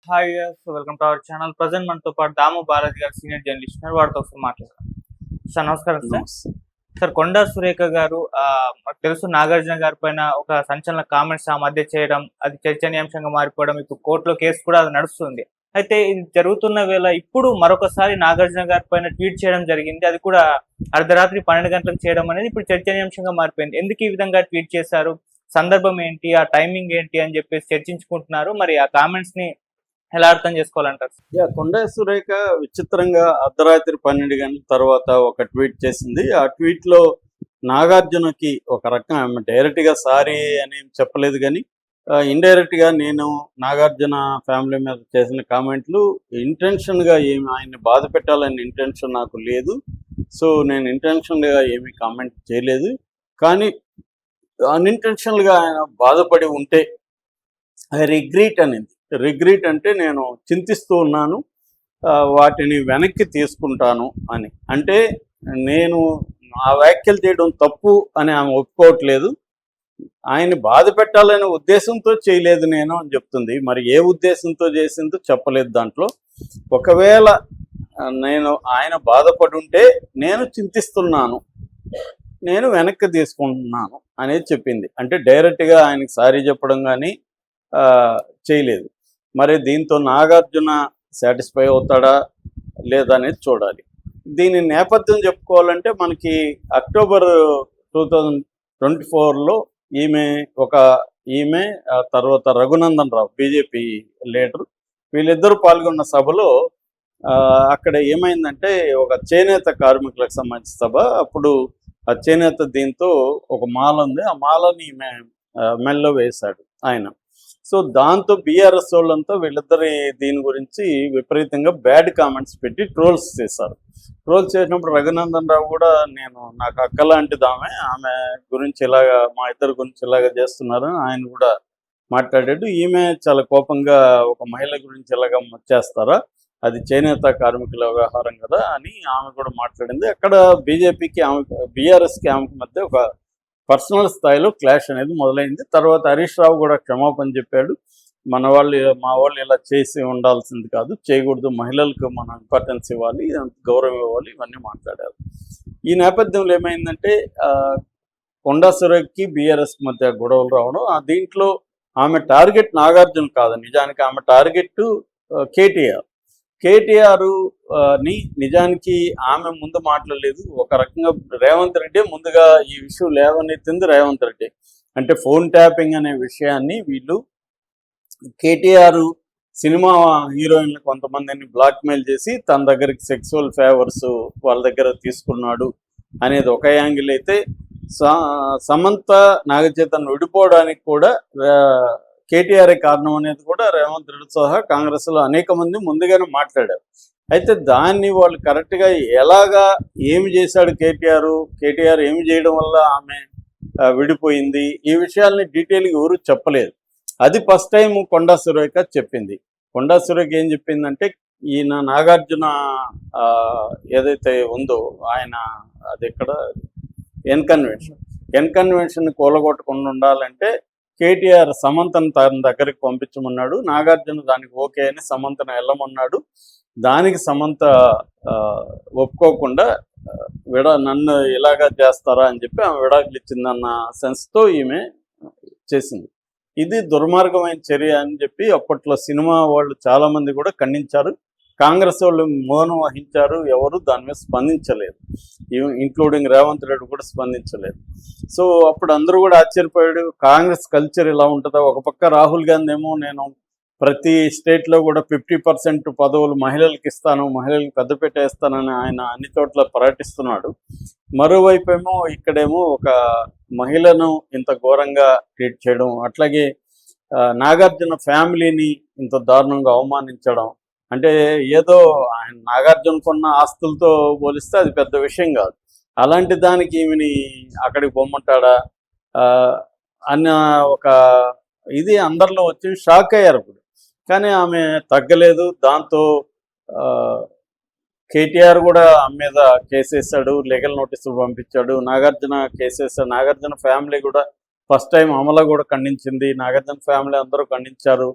Hi welcome to our channel. Present మనతో పాటు దాము బాలాజీ గారు సీనియర్ జర్నలిస్ట్ ఉన్నారు. వారితో ఒకసారి మాట్లాడతాం. సార్ నమస్కారం సార్. నమస్తే. సార్ కొండా సురేఖ గారు మాకు తెలుసు నాగార్జున గారి పైన ఒక సంచలన కామెంట్స్ ఆ మధ్య చేయడం, అది చర్చనీయాంశంగా మారిపోవడం, ఇప్పుడు కోర్టులో కేసు కూడా అది నడుస్తుంది. అయితే ఇది జరుగుతున్న వేళ ఇప్పుడు మరొకసారి నాగార్జున గారి పైన ట్వీట్ చేయడం జరిగింది. అది కూడా అర్ధరాత్రి 12 గంటలకు చేయడం అనేది ఇప్పుడు చర్చనీయాంశంగా మారిపోయింది. ఎందుకు ఈ విధంగా ట్వీట్ చేశారు, సందర్భం ఏంటి, ఆ టైమింగ్ ఏంటి అని చెప్పేసి చర్చించుకుంటున్నారు. మరి ఆ కామెంట్స్ ని ఎలా అర్థం చేసుకోవాలంటారు? కొండా సురేఖ విచిత్రంగా అర్ధరాత్రి 12 గంటల తర్వాత ఒక ట్వీట్ చేసింది. ఆ ట్వీట్ లో నాగార్జునకి ఒక రకం ఆమె డైరెక్ట్ గా సారీ అని చెప్పలేదు, కానీ ఇండైరెక్ట్ గా నేను నాగార్జున ఫ్యామిలీ మీద చేసిన కామెంట్లు ఇంటెన్షన్ గా ఏమి ఆయన్ని బాధ పెట్టాలని ఇంటెన్షన్ నాకు లేదు. సో నేను ఇంటెన్షన్ గా ఏమి కామెంట్ చేయలేదు, కానీ అన్ఇంటెన్షనల్ గా ఆయన బాధపడి ఉంటే ఐ రిగ్రీట్ అనేది. రిగ్రీట్ అంటే నేను చింతిస్తూ ఉన్నాను, వాటిని వెనక్కి తీసుకుంటాను అని. అంటే నేను ఆ వ్యాఖ్యలు చేయడం తప్పు అని ఆమె ఒప్పుకోవట్లేదు. ఆయన్ని బాధ పెట్టాలనే ఉద్దేశంతో చేయలేదు నేను అని చెప్తుంది. మరి ఏ ఉద్దేశంతో చేసిందో చెప్పలేదు దాంట్లో. ఒకవేళ నేను ఆయన బాధపడి ఉంటే నేను చింతిస్తున్నాను, నేను వెనక్కి తీసుకుంటున్నాను అనేది చెప్పింది. అంటే డైరెక్ట్గా ఆయనకి సారీ చెప్పడం కానీ చేయలేదు. మరి దీంతో నాగార్జున సాటిస్ఫై అవుతాడా లేదా అనేది చూడాలి. దీని నేపథ్యం చెప్పుకోవాలంటే మనకి అక్టోబర్ 2024లో ఈమె తర్వాత రఘునందన్ రావు బీజేపీ లీడర్, వీళ్ళిద్దరూ పాల్గొన్న సభలో అక్కడ ఏమైందంటే ఒక చేనేత కార్మికులకు సంబంధించిన సభ. అప్పుడు ఆ చేనేత దీంతో ఒక మాల ఉంది, ఆ మాలని ఈమె మెల్లో వేశాడు ఆయన. సో దాంతో బీఆర్ఎస్ వాళ్ళంతా వీళ్ళిద్దరి దీని గురించి విపరీతంగా బ్యాడ్ కామెంట్స్ పెట్టి ట్రోల్స్ చేశారు. ట్రోల్స్ చేసినప్పుడు రఘునందన్ రావు కూడా నాకు అక్క లాంటిది ఆమె గురించి ఇలాగా మా ఇద్దరి గురించి ఇలాగా చేస్తున్నారు ఆయన కూడా మాట్లాడాడు. ఈమె చాలా కోపంగా ఒక మహిళ గురించి ఇలాగా చేస్తారా, అది చేనేత కార్మికుల వ్యవహారం కదా అని ఆమె కూడా మాట్లాడింది. అక్కడ బీజేపీకి బీఆర్ఎస్కి ఆమెకి మధ్య ఒక పర్సనల్ స్థాయిలో క్లాష్ అనేది మొదలైంది. తర్వాత హరీష్ రావు కూడా క్షమాపణ చెప్పాడు. మా వాళ్ళు ఇలా చేసి ఉండాల్సింది కాదు, చేయకూడదు, మహిళలకు మనం ఇంపార్టెన్స్ ఇవ్వాలి, గౌరవం ఇవ్వాలి, ఇవన్నీ మాట్లాడారు. ఈ నేపథ్యంలో ఏమైందంటే కొండా సురేఖకి బీఆర్ఎస్ మధ్య గొడవలు రావడం. దీంట్లో ఆమె టార్గెట్ నాగార్జున కాదు, నిజానికి ఆమె టార్గెట్ కేటీఆర్ని నిజానికి ఆమె ముందు మాట్లాడలేదు. ఒక రకంగా రేవంత్ రెడ్డి ముందుగా ఈ విషయం లేవనెత్తింది. రేవంత్ రెడ్డి అంటే ఫోన్ ట్యాపింగ్ అనే విషయాన్ని వీళ్ళు కేటీఆర్ సినిమా హీరోయిన్లు కొంతమందిని బ్లాక్మెయిల్ చేసి తన దగ్గరికి సెక్సువల్ ఫేవర్స్ వాళ్ళ దగ్గర తీసుకున్నాడు అనేది ఒక యాంగిల్ అయితే, సమంత నాగచైతన్య విడిపోవడానికి కూడా కేటీఆర్ కారణం అనేది కూడా రేవంత్ రెడ్డి సహా కాంగ్రెస్లో అనేక మంది ముందుగానే మాట్లాడారు. అయితే దాన్ని వాళ్ళు కరెక్ట్గా ఏమి చేశాడు కేటీఆర్ ఏమి చేయడం వల్ల ఆమె విడిపోయింది, ఈ విషయాల్ని డీటెయిల్గా ఎవరు చెప్పలేదు. అది ఫస్ట్ టైం కొండా సురేఖ చెప్పింది. కొండా సురేఖ ఏం చెప్పిందంటే ఈయన నాగార్జున ఏదైతే ఉందో ఆయన అది ఎక్కడ ఎన్కన్వెన్షన్ కూలగొట్టకుండా ఉండాలంటే కేటీఆర్ సమంతను తన దగ్గరికి పంపించమన్నాడు. నాగార్జున దానికి ఓకే అని సమంతను వెళ్ళమన్నాడు. దానికి సమంత ఒప్పుకోకుండా నన్ను ఇలాగా చేస్తారా అని చెప్పి ఆమె విడాకులు ఇచ్చిందన్న సెన్స్తో ఈమె చేసింది. ఇది దుర్మార్గమైన చర్య అని చెప్పి అప్పట్లో సినిమా వాళ్ళు చాలామంది కూడా ఖండించారు. కాంగ్రెస్ వాళ్ళు మౌనం వహించారు, ఎవరు దాని మీద స్పందించలేదు, ఇంక్లూడింగ్ రేవంత్ రెడ్డి కూడా స్పందించలేదు. సో అప్పుడు అందరూ కూడా ఆశ్చర్యపోయాడు, కాంగ్రెస్ కల్చర్ ఇలా ఉంటుందా. ఒక పక్క రాహుల్ గాంధీ ఏమో నేను ప్రతి స్టేట్లో కూడా 50% పదవులు మహిళలకు ఇస్తాను, మహిళలకు పెద్దపీట వేస్తానని ఆయన అన్ని చోట్ల ప్రకటిస్తున్నాడు. మరోవైపు ఏమో ఇక్కడేమో ఒక మహిళను ఇంత ఘోరంగా ట్రీట్ చేయడం, అట్లాగే నాగార్జున ఫ్యామిలీని ఇంత దారుణంగా అవమానించడం, అంటే ఏదో ఆయన నాగార్జునకున్న ఆస్తులతో పోలిస్తే అది పెద్ద విషయం కాదు. అలాంటి దానికి ఈమెని అక్కడికి పొమ్మంటాడా అన్న ఒక ఇది అందరిలో వచ్చి షాక్ అయ్యారు. కానీ ఆమె తగ్గలేదు. దాంతో కేటీఆర్ కూడా ఆమె మీద కేసేసాడు, లీగల్ నోటీసులు పంపించాడు. నాగార్జున కేసేసాడు. నాగార్జున ఫ్యామిలీ కూడా ఫస్ట్ టైం అమల కూడా ఖండించింది, నాగార్జున ఫ్యామిలీ అందరూ ఖండించారు.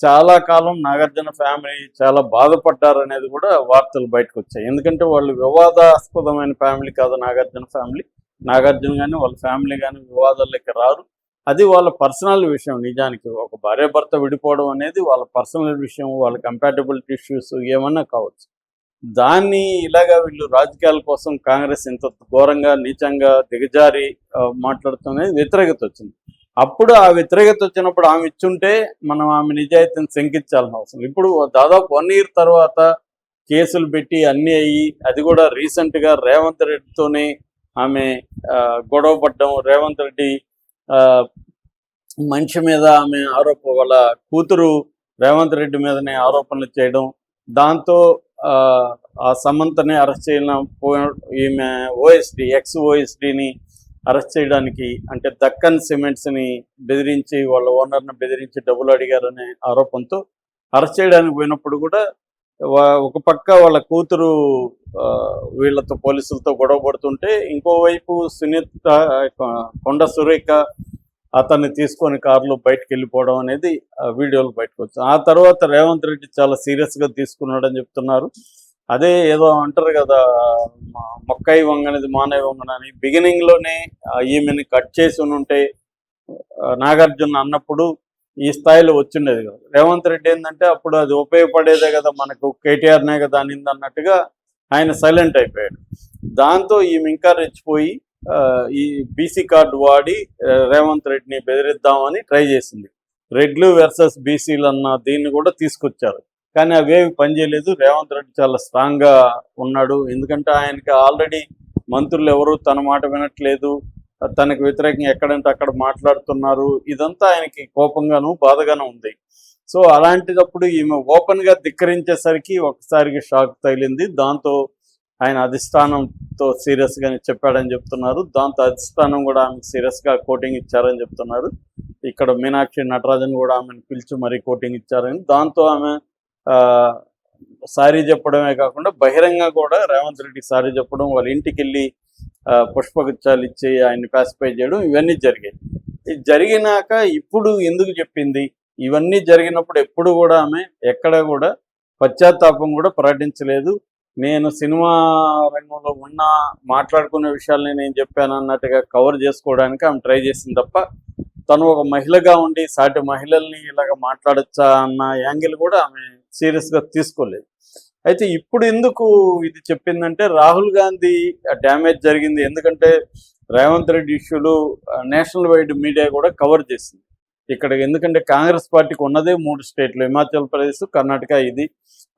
చాలా కాలం నాగార్జున ఫ్యామిలీ చాలా బాధపడ్డారు అనేది కూడా వార్తలు బయటకు వచ్చాయి. ఎందుకంటే వాళ్ళు వివాదాస్పదమైన ఫ్యామిలీ కాదు నాగార్జున ఫ్యామిలీ. నాగార్జున కానీ వాళ్ళ ఫ్యామిలీ కానీ వివాదాల్లోకి రారు. అది వాళ్ళ పర్సనల్ విషయం. నిజానికి ఒక భార్యాభర్త విడిపోవడం అనేది వాళ్ళ పర్సనల్ విషయం, వాళ్ళ కంపాటబిలిటీ ఇష్యూస్ ఏమన్నా కావచ్చు. దాన్ని ఇలాగా వీళ్ళు రాజకీయాల కోసం కాంగ్రెస్ ఇంత ఘోరంగా నీచంగా దిగజారి మాట్లాడుతున్నది వ్యతిరేకత వచ్చింది. అప్పుడు ఆ వ్యతిరేకత వచ్చినప్పుడు ఆమె ఇచ్చుంటే మనం ఆమె నిజాయితీని శంకించాల్సిన అవసరం. ఇప్పుడు దాదాపు 1 year తర్వాత కేసులు పెట్టి అన్నీ అయ్యి, అది కూడా రీసెంట్గా రేవంత్ రెడ్డితోనే ఆమె గొడవ పడ్డం, రేవంత్ రెడ్డి మనిషి మీద ఆమె వాళ్ళ కూతురు రేవంత్ రెడ్డి మీదనే ఆరోపణలు చేయడం, దాంతో ఆ సమంతని అరెస్ట్ చేయడం, ఈమె ఎక్స్ ఓఎస్డీని అరెస్ట్ చేయడానికి అంటే దక్కన్ సిమెంట్స్ని బెదిరించి వాళ్ళ ఓనర్ని బెదిరించి డబ్బులు అడిగారనే ఆరోపణతో అరెస్ట్ చేయడానికి పోయినప్పుడు కూడా ఒక పక్క వాళ్ళ కూతురు వీళ్ళతో పోలీసులతో గొడవ పడుతుంటే, ఇంకోవైపు సునీత కొండ సురేఖ అతన్ని తీసుకొని కారులో బయటకు వెళ్ళిపోవడం అనేది వీడియోలు బయటకు వచ్చాయి. ఆ తర్వాత రేవంత్ రెడ్డి చాలా సీరియస్గా తీసుకున్నాడని చెప్తున్నారు. అదే ఏదో అంటారు కదా, మొక్కయి వంగనేది మానవ వంగనని. బిగినింగ్లోనే ఈమెని కట్ చేసి ఉంటే నాగార్జున అన్నప్పుడు ఈ స్థాయిలో వచ్చిండేది కదా. రేవంత్ రెడ్డి ఏంటంటే అప్పుడు అది ఉపయోగపడేదే కదా మనకు, కేటీఆర్నే కదా అనింది అన్నట్టుగా ఆయన సైలెంట్ అయిపోయాడు. దాంతో ఈమె ఇంకా రెచ్చిపోయి ఈ బీసీ కార్డు వాడి రేవంత్ రెడ్డిని బెదిరిద్దామని ట్రై చేసింది. రెడ్లు వర్సెస్ బీసీలు అన్న దీన్ని కూడా తీసుకొచ్చారు. కానీ అవేవి పనిచేయలేదు. రేవంత్ రెడ్డి చాలా స్ట్రాంగ్గా ఉన్నాడు. ఎందుకంటే ఆయనకి ఆల్రెడీ మంత్రులు ఎవరు తన మాట వినట్లేదు, తనకు వ్యతిరేకంగా ఎక్కడంటే అక్కడ మాట్లాడుతున్నారు. ఇదంతా ఆయనకి కోపంగాను బాధగాను ఉంది. సో అలాంటిదప్పుడు ఈమె ఓపెన్గా ధిక్కరించేసరికి ఒకసారికి షాక్ తగిలింది. దాంతో ఆయన అధిష్టానంతో సీరియస్గానే చెప్పాడని చెప్తున్నారు. దాంతో అధిష్టానం కూడా ఆమెకు సీరియస్గా కోటింగ్ ఇచ్చారని చెప్తున్నారు. ఇక్కడ మీనాక్షి నటరాజన్ కూడా ఆమెను పిలిచి మరీ కోటింగ్ ఇచ్చారని. దాంతో ఆమె సారీ చెప్పడమే కాకుండా బహిరంగ కూడా రేవంత్ రెడ్డికి సారీ చెప్పడం, వాళ్ళ ఇంటికి వెళ్ళి పుష్పగుచ్చాలు ఇచ్చి ఆయన్ని పాసిఫై చేయడం, ఇవన్నీ జరిగాయి. ఇది జరిగినాక ఇప్పుడు ఎందుకు చెప్పింది? ఇవన్నీ జరిగినప్పుడు ఎప్పుడు కూడా ఆమె ఎక్కడ కూడా పశ్చాత్తాపం కూడా ప్రకటించలేదు. నేను సినిమా రంగంలో ఉన్న మాట్లాడుకునే విషయాల్ని నేను చెప్పాను అన్నట్టుగా కవర్ చేసుకోవడానికి ఆమె ట్రై చేసింది తప్ప, తను ఒక మహిళగా ఉండి సాటి మహిళల్ని ఇలాగ మాట్లాడచ్చా అన్న యాంగిల్ కూడా ఆమె సీరియస్గా తీసుకోలేదు. అయితే ఇప్పుడు ఎందుకు ఇది చెప్పిందంటే, రాహుల్ గాంధీ డ్యామేజ్ జరిగింది. ఎందుకంటే రేవంత్ రెడ్డి ఇష్యూలు నేషనల్ వైడ్ మీడియా కూడా కవర్ చేసింది ఇక్కడ. ఎందుకంటే కాంగ్రెస్ పార్టీకి ఉన్నదే 3 స్టేట్లు, హిమాచల్ ప్రదేశ్, కర్ణాటక. ఇది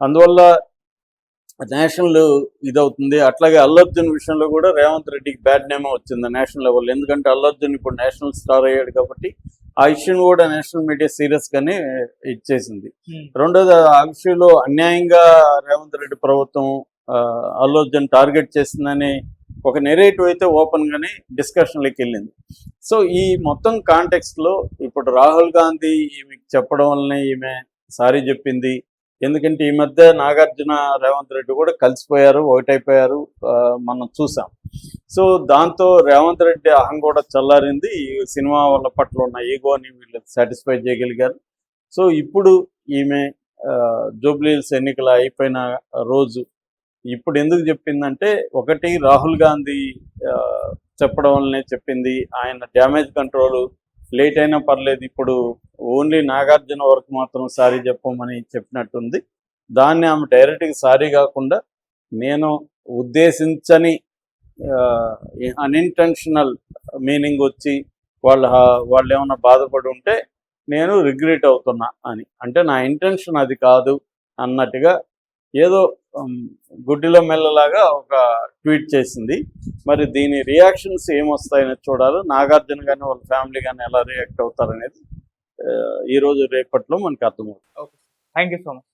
అందువల్ల నేషనల్ ఇదవుతుంది. అట్లాగే అల్లు అర్జున్ విషయంలో కూడా రేవంత్ రెడ్డికి బ్యాడ్ నేమ్ వచ్చింది నేషనల్ లెవెల్. ఎందుకంటే అల్లు అర్జున్ ఇప్పుడు నేషనల్ స్టార్ అయ్యాడు కాబట్టి ఆ ఇష్యూని కూడా నేషనల్ మీడియా సీరియస్గానే ఇచ్చేసింది. రెండోది, ఆ విషయంలో అన్యాయంగా రేవంత్ రెడ్డి ప్రభుత్వం అల్లు అర్జున్ టార్గెట్ చేసిందని ఒక నెరేటివ్ అయితే ఓపెన్గానే డిస్కషన్లోకి వెళ్ళింది. సో ఈ మొత్తం కాంటెక్స్ట్లో ఇప్పుడు రాహుల్ గాంధీ ఈమెకి చెప్పడం వల్లనే ఈమె సారీ చెప్పింది. ఎందుకంటే ఈ మధ్య నాగార్జున రేవంత్ రెడ్డి కూడా కలిసిపోయారు, ఒకటైపోయారు, మనం చూసాం. సో దాంతో రేవంత్ రెడ్డి అహం కూడా చల్లారింది. ఈ సినిమా వాళ్ళ పట్ల ఉన్న ఈగోని వీళ్ళు సాటిస్ఫై చేయగలిగారు. సో ఇప్పుడు ఈమె జూబ్లీహిల్స్ ఎన్నికలు అయిపోయిన రోజు ఇప్పుడు ఎందుకు చెప్పిందంటే, ఒకటి రాహుల్ గాంధీ చెప్పడం వల్లనే చెప్పింది. ఆయన డ్యామేజ్ కంట్రోల్ లేట్ అయినా పర్లేదు, ఇప్పుడు ఓన్లీ నాగార్జున వరకు మాత్రం సారీ చెప్పమని చెప్పినట్టుంది. దాన్ని ఆమె డైరెక్ట్గా సారీ కాకుండా, నేను ఉద్దేశించని అన్ఇంటెన్షనల్ మీనింగ్ వచ్చి వాళ్ళు ఏమైనా బాధపడి ఉంటే నేను రిగ్రెట్ అవుతున్నా అని, అంటే నా ఇంటెన్షన్ అది కాదు అన్నట్టుగా ఏదో గుడ్డిలో మెల్లలాగా ఒక ట్వీట్ చేసింది. మరి దీని రియాక్షన్స్ ఏమొస్తాయని చూడాలి. నాగార్జున కానీ వాళ్ళ ఫ్యామిలీ కానీ ఎలా రియాక్ట్ అవుతారనేది ఈరోజు రేపట్లో మనకు అర్థమవుతుంది. Okay, thank you so much.